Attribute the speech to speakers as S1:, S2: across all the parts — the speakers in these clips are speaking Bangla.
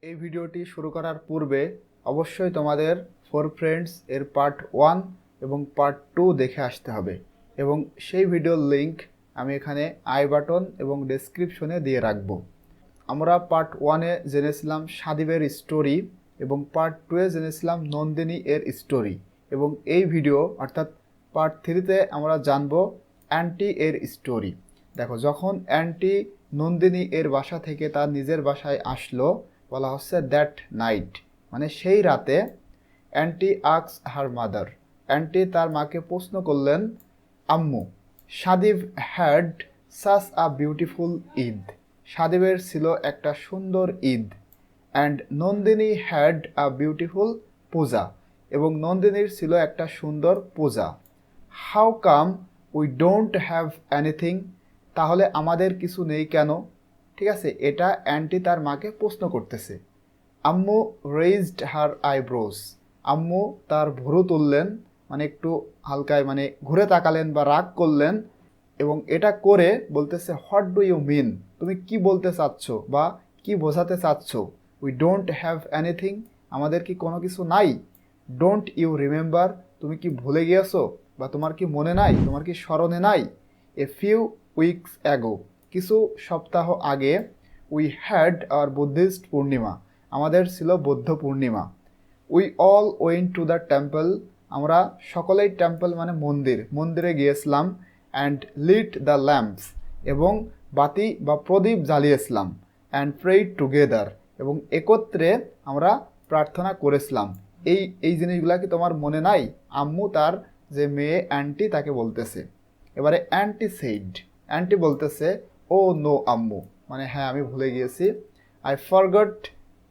S1: এই ভিডিওটি শুরু করার পূর্বে অবশ্যই তোমাদের ফোর ফ্রেন্ডস এর পার্ট 1 এবং পার্ট 2 দেখে আসতে হবে এবং সেই ভিডিওর লিংক আমি এখানে আই বাটন এবং ডেসক্রিপশনে দিয়ে রাখব। আমরা পার্ট 1-এ জেনেছিলাম সাদিবের স্টোরি এবং পার্ট 2-এ জেনেছিলাম নন্দিনী এর স্টোরি এবং এই ভিডিও অর্থাৎ পার্ট 3-তে আমরা জানব অ্যান্টি এর স্টোরি। দেখো, যখন অ্যান্টি নন্দিনী এর বাসা থেকে তার নিজের বাসায় আসলো, বলা হচ্ছে দ্যাট নাইট, মানে সেই রাতে aunty asks her mother, aunty তার মাকে প্রশ্ন করলেন, আম্মু, Sadib had such a beautiful Eid, সাদিবের ছিল একটা সুন্দর Eid, and Nandini had a beautiful puja, এবং নন্দিনীর ছিল একটা সুন্দর puja. How come we don't have anything, তাহলে আমাদের কিছু নেই কেন? ঠিক আছে, এটা অ্যান্টি তার মাকে প্রশ্ন করতেছে। আম্মু রেইজড হার আইব্রোস, আম্মু তার ভুরু তুললেন, মানে একটু হালকায় মানে ঘুরে তাকালেন বা রাগ করলেন, এবং এটা করে বলতেছে, হোয়াট ডু ইউ মিন, তুমি কি বলতে চাচ্ছ বা কি বোঝাতে চাচ্ছ? উই ডোন্ট হ্যাভ এনিথিং, আমাদের কি কোনো কিছু নাই? ডোন্ট ইউ রিমেম্বার, তুমি কি ভুলে গিয়েছো বা তোমার কি মনে নাই, তোমার কি স্মরণে নাই? এ ফিউ উইকস অ্যাগো, কিছু সপ্তাহ আগে, we had our Buddhist Purnima, আমাদের ছিল Buddha Purnima. We all went to the temple, আমরা সকলেই টেম্পল মানে মন্দির, মন্দিরে গিয়েছিলাম। অ্যান্ড লিট দ্য ল্যাম্পস, এবং বাতি বা প্রদীপ জ্বালিয়েছিলাম। অ্যান্ড প্রেইড টুগেদার, এবং একত্রে আমরা প্রার্থনা করেছিলাম। এই জিনিসগুলা কি তোমার মনে নাই? আম্মু তার যে মেয়ে অ্যান্টি তাকে বলতেছে। এবারে অ্যান্টি সেইড, অ্যান্টি বলতেছে, ও নো আম্মু, মানে হ্যাঁ আমি ভুলে গিয়েছি। I forgot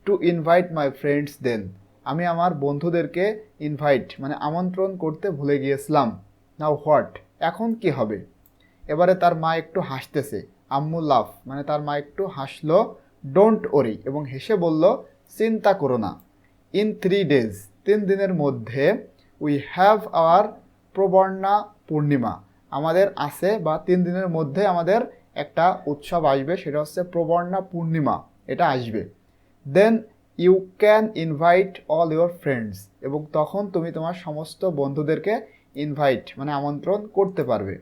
S1: to invite my friends then, আমি আমার বন্ধুদেরকে ইনভাইট মানে আমন্ত্রণ করতে ভুলে গিয়েছিলাম। নাও হোয়াট, এখন কি হবে? এবারে তার মা একটু হাসতেছে, আম্মু লাফ, মানে তার মা একটু হাসলো। ডোন্ট ওরি, এবং হেসে বলল, চিন্তা করো না। ইন 3 days, 3 দিনের মধ্যে, উই হ্যাভ আওয়ার প্রবর্ণা পূর্ণিমা, আমাদের আছে বা 3 দিনের মধ্যে আমাদের একটা উৎসব আসবে, সেটা হচ্ছে প্রবর্ণা পূর্ণিমা, এটা আসবে। Then you can invite all your friends, এবং তখন তুমি তোমার সমস্ত বন্ধুদেরকে ইনভাইট মানে আমন্ত্রণ করতে পারবে।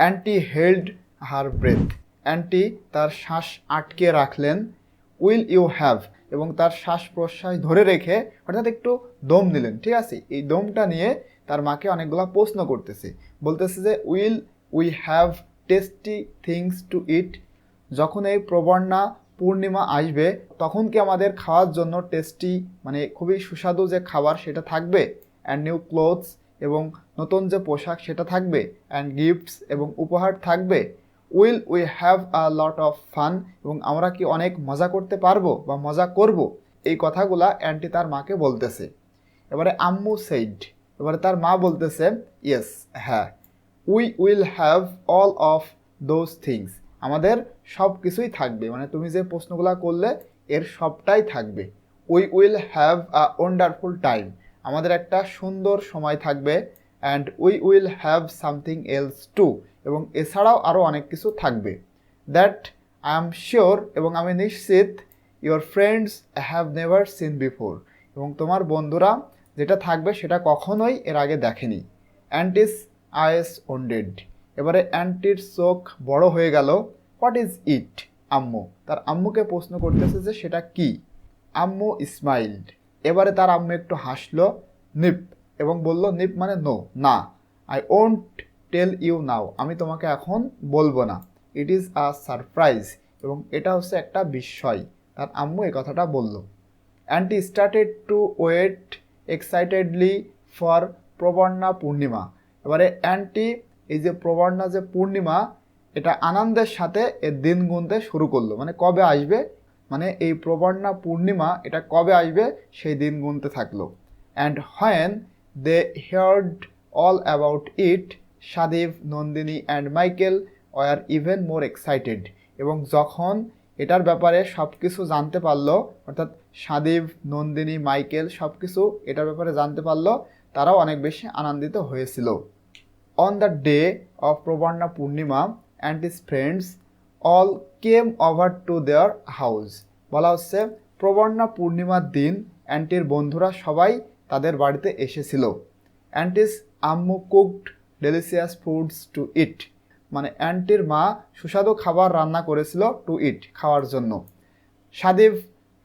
S1: অ্যান্টি হেল্ড হার ব্রেথ, অ্যান্টি তার শ্বাস আটকে রাখলেন। উইল ইউ হ্যাভ, এবং তার শ্বাস প্রশ্বাস ধরে রেখে অর্থাৎ একটু দম নিলেন। ঠিক আছে, এই দমটা নিয়ে তার মাকে অনেকগুলো প্রশ্ন করতেছে, বলতেছে যে will we have tasty things to eat, যখন এই প্রবর্ণা পূর্ণিমা আসবে তখন কি আমাদের খাওয়ার জন্য টেস্টি মানে খুবই সুস্বাদু যে খাবার সেটা থাকবে? অ্যান্ড নিউ ক্লোথস, এবং নতুন যে পোশাক সেটা থাকবে। অ্যান্ড গিফটস, এবং উপহার থাকবে। Will we have a lot of fun, এবং আমরা কি অনেক মজা করতে পারবো বা মজা করব? এই কথাগুলা অ্যান্টি তার মাকে বলতেছে। এবারে আম্মু সেইড, এবারে তার মা বলতেছে, ইয়েস, হ্যাঁ। We will have all of those things, আমাদের সব কিছুই থাকবে, মানে তুমি যে প্রশ্নগুলো করলে এর সবটাই থাকবে। We will have a wonderful time, আমাদের একটা সুন্দর সময় থাকবে। And we will have something else two, এবং এছাড়াও আরও অনেক কিছু থাকবে। দ্যাট আই এম শিওর, এবং আমি নিশ্চিত, your friends have never seen before, এবং তোমার বন্ধুরা যেটা থাকবে সেটা কখনোই এর আগে দেখেনি। অ্যান্টিস আইস ওন্ডেড, এবারে অ্যান্টির চোখ বড় হয়ে গেল। হোয়াট ইজ ইট আম্মু, তার আম্মুকে প্রশ্ন করতেছে যে সেটা কি। আম্মু স্মাইল্ড, এবারে তার আম্মু একটু হাসলো। নিপ, এবং বলল, নিপ মানে নো, না। আই ওন্ট টেল ইউ নাও, আমি তোমাকে এখন বলবো না। ইট ইজ আ সারপ্রাইজ, এবং এটা হচ্ছে একটা বিস্ময়। তার আম্মু এই কথাটা বলল। Aunty started to wait excitedly for Prabarana Purnima, এবারে অ্যান্টি এই যে প্রবর্ণা যে পূর্ণিমা এটা আনন্দের সাথে এর দিন গুনতে শুরু করলো, মানে কবে আসবে, মানে এই প্রবর্ণা পূর্ণিমা এটা কবে আসবে সেই দিন গুনতে থাকলো। And when they heard all about it, Sadib, Nandini and Michael were even more excited, এবং যখন এটার ব্যাপারে সব কিছু জানতে পারলো, অর্থাৎ সাদিব, নন্দিনী, মাইকেল সব কিছু এটার ব্যাপারে জানতে পারলো, তারাও অনেক বেশি আনন্দিত হয়েছিল। On the day of Prabarana Purnima and his friends all came over to their house, বলা হচ্ছে প্রবর্ণা পূর্ণিমার দিন অ্যান্টির বন্ধুরা সবাই তাদের বাড়িতে এসেছিল। অ্যান্টিস আম্মু কুকড ডেলিসিয়াস ফুডস টু ইট, মানে অ্যান্টির মা সুস্বাদু খাবার রান্না করেছিল টু ইট, খাওয়ার জন্য। সাদিব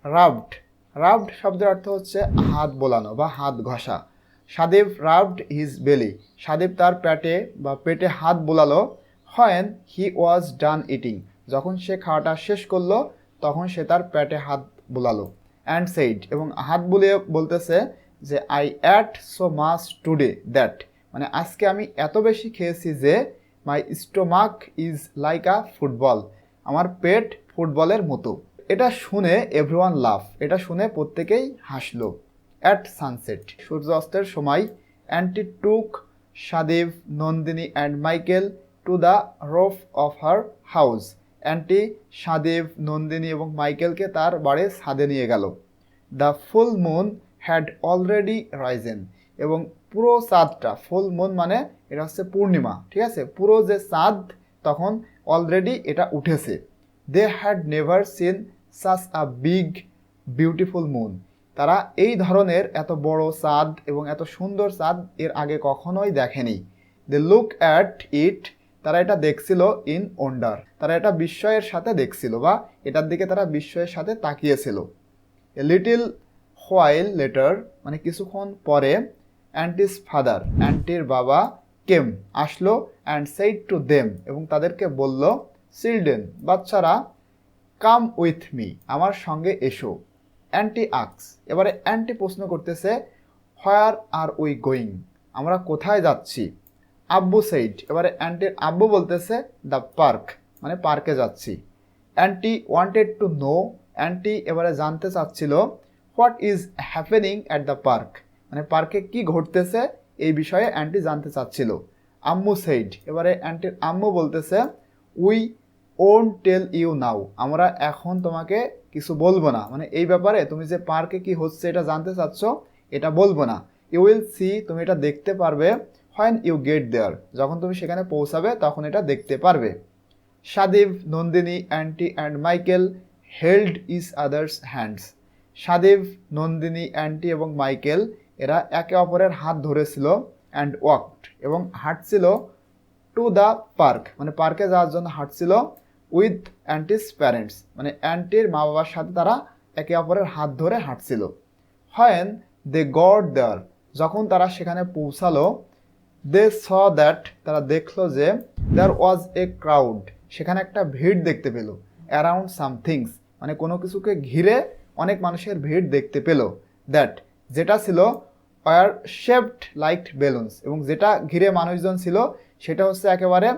S1: রাবড, রাবড শব্দের অর্থ হচ্ছে হাত বোলানো বা হাত ঘষা। সাদিব রাবড হিজ বেলি, সাদিব তার পেটে হাত বোলালো। When he was done eating, যখন সে খাওয়াটা শেষ করলো তখন সে তার পেটে হাত বোলালো। অ্যান্ড সেইড, এবং হাত বুলিয়ে বলতেছে যে I ate so much today that, মানে আজকে আমি এত বেশি খেয়েছি যে my stomach is like a football, আমার পেট ফুটবলের মতো। এটা শুনে এভরিওয়ান লাভ, এটা শুনে প্রত্যেকেই হাসলো। অ্যাট সানসেট, সূর্য অস্তের সময় anti took Sadib, Nandini and Michael to the roof of her house, anti Sadib, Nandini এবং মাইকেলকে তার বাড়ির ছাদে নিয়ে গেল। The full moon had already Ryzen, এবং পুরো চাঁদটা, ফুল মুন মানে এটা হচ্ছে পূর্ণিমা, ঠিক আছে, পুরো যে চাঁদ তখন অলরেডি এটা উঠেছে। They had never seen such a big beautiful moon, তারা এই ধরনের এত বড় চাঁদ এবং এত সুন্দর চাঁদ এর আগে কখনোই দেখেনি। দে লুক অ্যাট ইট, তারা এটা দেখছিল ইন ওন্ডার, তারা এটা বিস্ময়ের সাথে দেখছিল বা এটার দিকে তারা বিস্ময়ের সাথে তাকিয়েছিল। এ লিটিল হোয়াইল লেটার, মানে কিছুক্ষণ পরে, অ্যান্টিস ফাদার, অ্যান্টির বাবা, কেম আসলো, অ্যান্ড সেইড টু দেম, এবং তাদেরকে বলল, চিলড্রেন বাচ্চারা, কাম উইথ মি, আমার সঙ্গে এসো। অ্যান্টি আক্স, এবারে অ্যান্টি প্রশ্ন করতেছে, হোয়ার আর উই গোয়িং, আমরা কোথায় যাচ্ছি। আব্বু সেইড, এবারে অ্যান্টির আব্বু বলতেছে, দ্য পার্ক, মানে পার্কে যাচ্ছি। Anti wanted to know, anti এবারে জানতে চাচ্ছিল, what is happening at the park, মানে পার্কে কি ঘটতেছে এই বিষয়ে অ্যান্টি জানতে চাচ্ছিল। আম্মু সেইড, এবারে অ্যান্টির আম্মু বলতেছে, উই ওন্ট টেল ইউ নাও, আমরা এখন তোমাকে কিছু বলবো না, মানে এই ব্যাপারে তুমি যে পার্কে কি হচ্ছে এটা জানতে চাচ্ছ এটা বলবো না। ইউ উইল সি, তুমি এটা দেখতে পারবে, হোয়েন ইউ গেট দেয়ার, যখন তুমি সেখানে পৌঁছাবে তখন এটা দেখতে পারবে। Sadib, Nandini, aunty and Michael held each others hands, Sadib, Nandini, aunty এবং মাইকেল এরা একে অপরের হাত ধরেছিল। অ্যান্ড ওয়াকড, এবং হাঁটছিল, টু দ্য পার্ক, মানে পার্কে যাওয়ার জন্য হাঁটছিল, উইথ অ্যান্টিস প্যারেন্টস, মানে অ্যান্টির মা বাবার সাথে তারা একে অপরের হাত ধরে হাঁটছিল। হোয়েন দে গট দেয়ার, যখন তারা সেখানে পৌঁছালো, দে স দ্যাট, তারা দেখলো যে দেয়ার ওয়াজ এ ক্রাউড, সেখানে একটা ভিড় দেখতে পেল। অ্যারাউন্ড সামথিংস, মানে কোনো কিছুকে ঘিরে অনেক মানুষের ভিড় দেখতে পেল। দ্যাট, যেটা ছিল, ওয়ার শেপড লাইক বেলুনস, এবং যেটা ঘিরে মানুষজন ছিল সেটা হচ্ছে একেবারে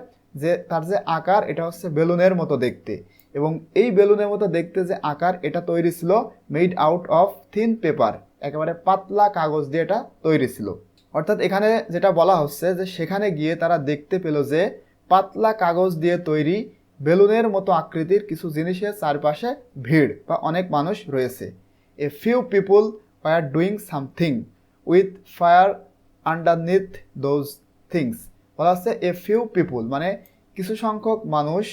S1: যে তার যে আকার এটা হচ্ছে বেলুনের মতো দেখতে, এবং এই বেলুনের মতো দেখতে যে আকার এটা তৈরি ছিল made out of thin paper, একেবারে পাতলা কাগজ দিয়ে এটা তৈরি ছিল। অর্থাৎ এখানে যেটা বলা হচ্ছে যে সেখানে গিয়ে তারা দেখতে পেল যে পাতলা কাগজ দিয়ে তৈরি বেলুনের মতো আকৃতির কিছু জিনিসের চারপাশে ভিড় বা অনেক মানুষ রয়েছে। A few people war doing something with fire underneath those things, বলা হচ্ছে এ ফিউ পিপুল, মানে কিছু সংখ্যক মানুষ,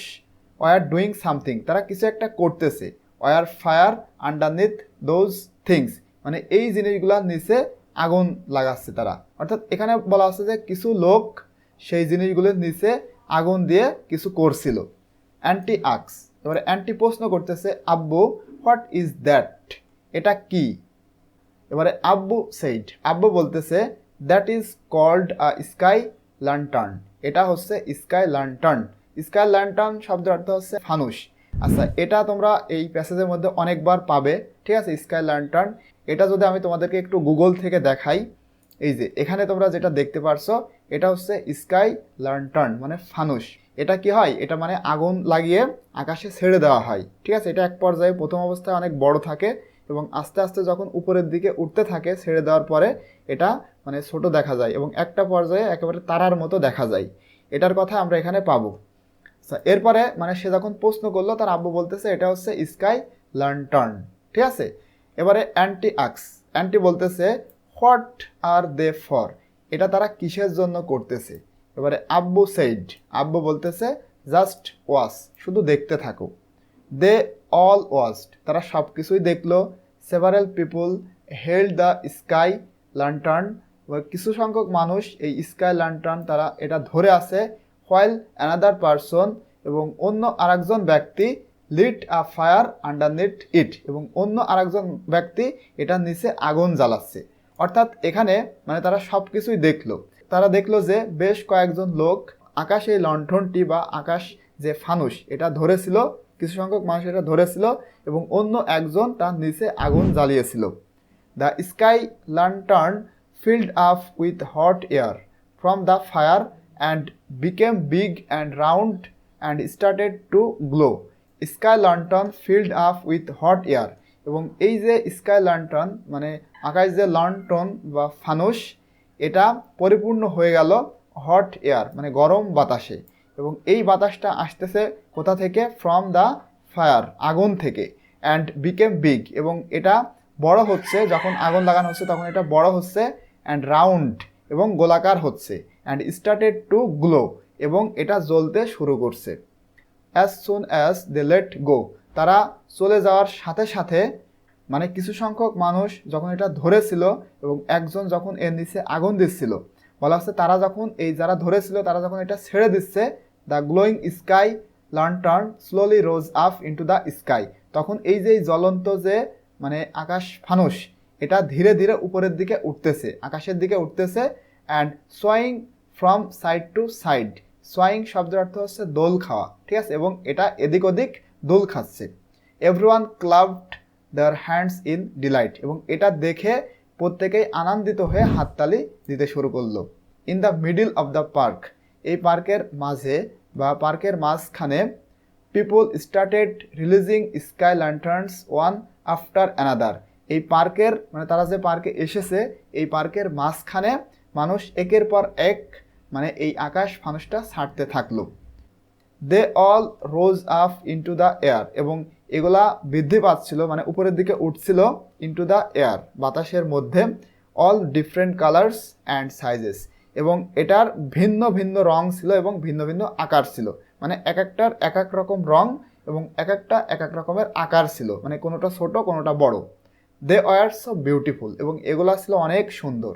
S1: ওয়ার ডুইং সামথিং, তারা কিছু একটা করতেছে, were fire underneath those things, মানে এই জিনিসগুলোর নিচে আগুন লাগাচ্ছে তারা। অর্থাৎ এখানে বলা হচ্ছে যে কিছু লোক সেই জিনিসগুলোর নিচে আগুন দিয়ে কিছু করছিল। অ্যান্টি আক্স, এবারে অ্যান্টি প্রশ্ন করতেছে, আব্বু, হোয়াট ইজ দ্যাট, এটা কি। এবারে আব্বু সেইড, আব্বু বলতেছে, that is called a sky lantern, এটা হচ্ছে স্কাই ল্যান্টার্ন। স্কাই ল্যান্টার্ন শব্দের অর্থ হচ্ছে ফানুস। আচ্ছা, এটা তোমরা এই প্যাসেজের মধ্যে অনেকবার পাবে, ঠিক আছে, স্কাই ল্যান্টার্ন। এটা যদি আমি তোমাদেরকে একটু গুগল থেকে দেখাই, এই যে এখানে তোমরা যেটা দেখতে পারছো এটা হচ্ছে স্কাই ল্যান্টার্ন, মানে ফানুস। এটা কি হয়, এটা মানে আগুন লাগিয়ে আকাশে ছেড়ে দেওয়া হয়, ঠিক আছে। এটা এক পর্যায়ে প্রথম অবস্থায় অনেক বড় থাকে এবং আস্তে আস্তে যখন উপরের দিকে উঠতে থাকে ছেড়ে দেওয়ার পরে এটা মানে ছোট দেখা যায় এবং একটা পর্যায়ে একেবারে তারার মতো দেখা যায়। এটার কথা আমরা এখানে পাবো। এরপরে মানে সে যখন প্রশ্ন করলো তার আব্বু বলতেছে এটা হচ্ছে স্কাই ল্যান্টার্ন, ঠিক আছে। এবারে অ্যান্টি আক্স, অ্যান্টি বলতেছে, হোয়াট আর দে ফর, এটা তারা কিসের জন্য করতেছে। এবারে আব্বু সেইড, আব্বু বলতেছে, জাস্ট ওয়াচ, শুধু দেখতে থাকো। দে অল ওয়াচড, তারা সব কিছুই দেখলো। Several people held the sky lantern, কিছু সংখ্যক মানুষ এই স্কাই ল্যান্টার্ন তারা এটা ধরে আছে। হোয়াইল অ্যানাদার পারসন, এবং অন্য আরেকজন ব্যক্তি লিট আ ফায়ার আন্ডারনিথ ইট, এবং অন্য আরেকজন ব্যক্তি এটার নিচে আগুন জ্বালাচ্ছে। অর্থাৎ এখানে মানে তারা সব কিছুই দেখলো। তারা দেখলো যে বেশ কয়েকজন লোক আকাশে এই লণ্ঠনটি বা আকাশ যে ফানুস এটা ধরেছিল, কিছু সংখ্যক মানুষ এটা ধরেছিল, এবং অন্য একজন তার নিচে আগুন জ্বালিয়েছিল। The sky lantern filled up with hot air from the fire and became big and round and started to glow. Sky lantern filled up with hot air, এবং এই যে স্কাই ল্যান্টার্ন মানে আকাশ যে লণ্ঠন বা ফানুস এটা পরিপূর্ণ হয়ে গেল হট এয়ার মানে গরম বাতাসে, এবং এই বাতাসটা আসতেছে কোথা থেকে? ফ্রম দ্য ফায়ার, আগুন থেকে। অ্যান্ড বিকেম বিগ, এবং এটা বড় হচ্ছে, যখন আগুন লাগানো হচ্ছে তখন এটা বড় হচ্ছে। অ্যান্ড রাউন্ড, এবং গোলাকার হচ্ছে। অ্যান্ড স্টার্টেড টু গ্লো, এবং এটা জ্বলতে শুরু করছে। As soon as they let go, তারা চলে যাওয়ার সাথে সাথে মানে কিছু সংখ্যক মানুষ যখন এটা ধরেছিল এবং একজন যখন এর নিচে আগুন দিচ্ছিল, বলা হচ্ছে তারা যখন যারা ধরেছিল তারা যখন এটা ছেড়ে দিচ্ছে, the glowing sky lantern slowly rose up into the sky, তখন এই যে জ্বলন্ত যে মানে আকাশ ফানুস এটা ধীরে ধীরে উপরের দিকে উঠতেছে, আকাশের দিকে উঠতেছে। And swaying from side to side, swaying শব্দের অর্থ হচ্ছে দোল খাওয়া, ঠিক আছে, এবং এটা এদিক ওদিক দোল খাচ্ছে। Everyone clapped their hands in delight, এবং এটা দেখে প্রত্যেকেই আনন্দিত হয়ে হাততালি দিতে শুরু করলো। In the middle of the park, এই পার্কের মাঝে বা পার্কের মাঝখানে, people started releasing sky ল্যান্টার্নস one after another, এই পার্কের মানে তারা যে পার্কে এসেছে এই পার্কের মাঝখানে মানুষ একের পর এক মানে এই আকাশ ফানুসটা ছাড়তে থাকলো। They all rose up into the air, এবং এগুলা বৃদ্ধি পাচ্ছিল মানে উপরের দিকে উঠছিল, ইনটু দ্য এয়ার বাতাসের মধ্যে। All different colours and sizes, এবং এটার ভিন্ন ভিন্ন রং ছিল এবং ভিন্ন ভিন্ন আকার ছিল, মানে এক একটার এক এক রকম রং এবং এক একটা এক এক রকমের আকার ছিল, মানে কোনোটা ছোট কোনোটা বড়। দে ওয়ার সো বিউটিফুল, এবং এগুলা ছিল অনেক সুন্দর।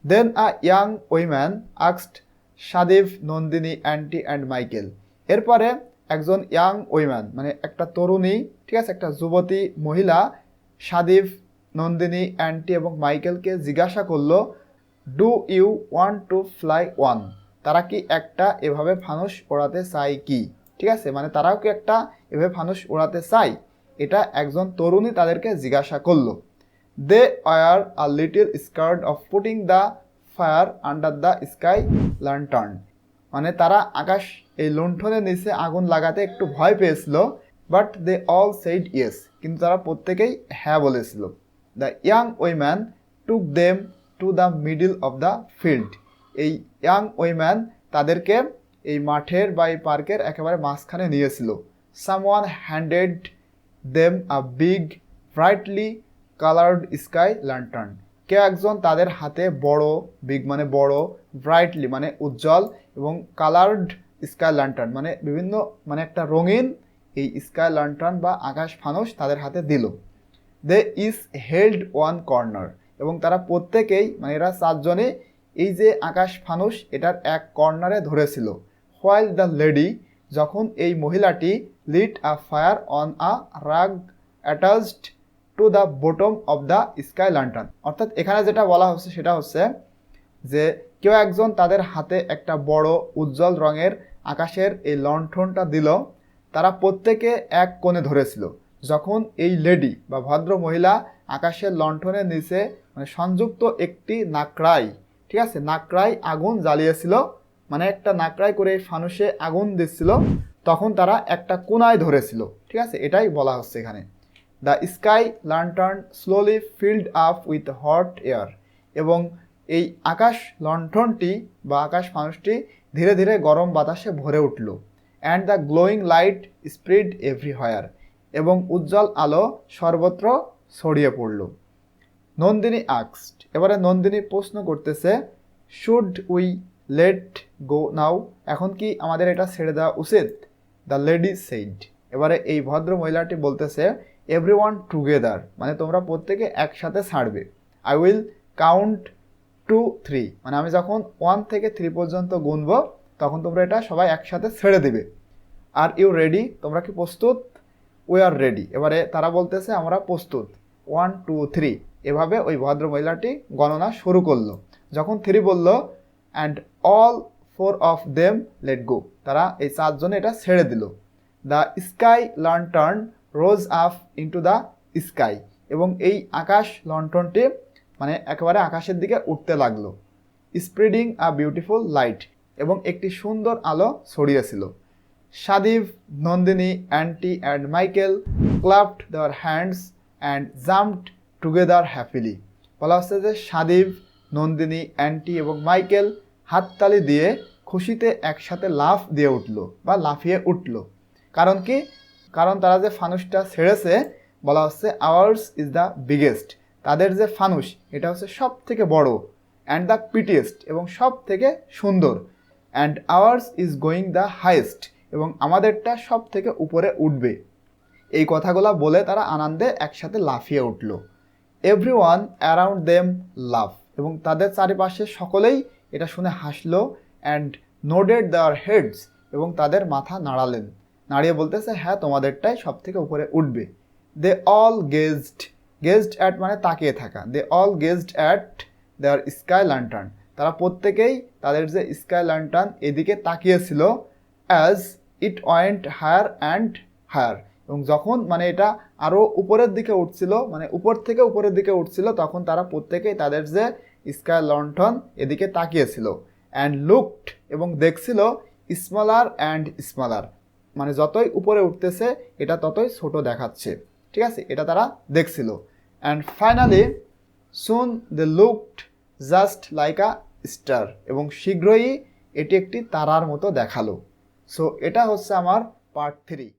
S1: Then a young woman asked Sadib, Nandini, aunty and Michael, এরপরে একজন ইয়াং উইম্যান মানে একটা তরুণী, ঠিক আছে, একটা যুবতী মহিলা সাদিব, নন্দিনী, অ্যান্টি এবং মাইকেলকে জিজ্ঞাসা করলো, do you want to fly one, তারা কি একটা এভাবে ফানুস ওড়াতে চায় কি, ঠিক আছে, মানে তারাও কি একটা এভাবে ফানুস ওড়াতে চায়, এটা একজন তরুণী তাদেরকে জিজ্ঞাসা করলো। They are a little scared of putting the fire under the sky lantern, মানে তারা আকাশ এই লণ্ঠনের নিচে আগুন লাগাতে একটু ভয় পেয়েছিল। But they all said yes, কিন্তু তারা প্রত্যেকেই হ্যাঁ বলেছিল। The young woman took them to the middle of the field, এই ইয়াং উইম্যান তাদেরকে এই মাঠের বা এই পার্কের একেবারে মাঝখানে নিয়েছিল। Someone handed them a big brightly coloured sky lantern, কেউ একজন তাদের হাতে বড়, বিগ মানে বড়, ব্রাইটলি মানে উজ্জ্বল, এবং কালার্ড স্কাই ল্যান্টার্ন মানে বিভিন্ন মানে একটা রঙিন এই স্কাই ল্যান্টার্ন বা আকাশ ফানুস তাদের হাতে দিল। দে ইজ হেল্ড ওয়ান কর্নার, এবং তারা প্রত্যেকেই মানে এরা চারজনে এই যে আকাশ ফানুস এটার এক কর্নারে ধরেছিল। হোয়াইল দ্য লেডি, যখন এই মহিলাটি lit a fire on a rag attached to the bottom of the sky lantern, অর্থাৎ এখানে যেটা বলা হচ্ছে সেটা হচ্ছে যে কেউ একজন তাদের হাতে একটা বড় উজ্জ্বল রঙের আকাশের এই লণ্ঠনটা দিল, তারা প্রত্যেকে এক কোণে ধরেছিল। যখন এই লেডি বা ভদ্র মহিলা আকাশের লণ্ঠনের নিচে মানে সংযুক্ত একটি নাকড়াই, ঠিক আছে, নাকড়াই আগুন জ্বালিয়েছিল, মানে একটা নাকড়াই করে ফানুসে আগুন দিচ্ছিল, তখন তারা একটা কোণায় ধরেছিল, ঠিক আছে, এটাই বলা হচ্ছে এখানে। The sky lantern slowly filled up with hot air, এবং এই আকাশ লণ্ঠনটি বা আকাশ ফানুসটি ধীরে ধীরে গরম বাতাসে ভরে উঠল। And the glowing light spread everywhere, এবং উজ্জ্বল আলো সর্বত্র ছড়িয়ে পড়ল। নন্দিনী আস্কড, এবারে নন্দিনী প্রশ্ন করতেছে, শুড উই লেট গো নাও, এখন কি আমাদের এটা ছেড়ে দেওয়া উচিত? দ্য লেডি সেইড, এবারে এই ভদ্র মহিলাটি বলতেছে এভরিওয়ান টুগেদার, মানে তোমরা প্রত্যেকে একসাথে ছাড়বে। আই উইল কাউন্ট 2, 3, মানে আমি যখন 1 থেকে 3 পর্যন্ত গুনব তখন তোমরা এটা সবাই একসাথে ছেড়ে দিবে। আর ইউ রেডি, তোমরা কি প্রস্তুত? We are ready. এবারে তারা বলতেছে আমরা প্রস্তুত। 1, 2, 3 এভাবে ওই ভদ্র মহিলাটি গণনা শুরু করলো। যখন 3 বলল and all 4 of them let go, তারা এই 4 জনে এটা ছেড়ে দিল। The sky lantern rose up into the sky, এবং এই আকাশ লন্ঠনটি মানে একেবারে আকাশের দিকে উঠতে লাগলো। স্প্রেডিং আ বিউটিফুল লাইট, এবং একটি সুন্দর আলো ছড়িয়েছিল। Sadib, Nandini, aunty and Michael clapped their hands and jumped together happily. বলা হচ্ছে যে সাদিব, নন্দিনী, অ্যান্টি এবং মাইকেল হাততালি দিয়ে খুশিতে একসাথে লাফ দিয়ে উঠল বা লাফিয়ে উঠল। কারণ কি? কারণ তারা যে ফানুসটা ছেড়েছে, বলা হচ্ছে আওয়ার্স ইজ দ্য বিগেস্ট, তাদের যে ফানুস এটা হচ্ছে সব থেকে বড়, অ্যান্ড দ্য পিটিয়েস্ট এবং সব থেকে সুন্দর, and hours is going the highest, এবং আমাদেরটা সব থেকে উপরে উঠবে। এই কথাগুলো বলে তারা আনন্দে একসাথে লাফিয়ে উঠল। এভরিওয়ান অ্যারাউন্ড দেম লাভ, এবং তাদের চারিপাশে সকলেই এটা শুনে হাসলো। অ্যান্ড নোডেড দেয়ার হেডস, এবং তাদের মাথা নাড়ালেন, নাড়িয়ে বলতেছে হ্যাঁ তোমাদেরটাই সব থেকে উপরে উঠবে। দে অল গেজড, গেজড অ্যাট মানে তাকিয়ে থাকা, they all gazed at their sky lantern, তারা প্রত্যেকেই তাদের যে স্কাই ল্যান্টার্ন এদিকে তাকিয়েছিল। As it went higher and higher, এবং যখন মানে এটা আরও উপরের দিকে উঠছিল, মানে উপর থেকে উপরের দিকে উঠছিল, তখন তারা প্রত্যেকেই তাদের যে স্কাই লন্ঠন এদিকে তাকিয়েছিল। অ্যান্ড লুকড, এবং দেখছিল স্মলার অ্যান্ড স্মলার, মানে যতই উপরে উঠতেছে এটা ততই ছোট দেখাচ্ছে, ঠিক আছে, এটা তারা দেখছিল। And finally soon they looked just like a star, এবং শীঘ্রই এটি একটি তারার মতো দেখালো। সো এটা হচ্ছে আমার পার্ট 3।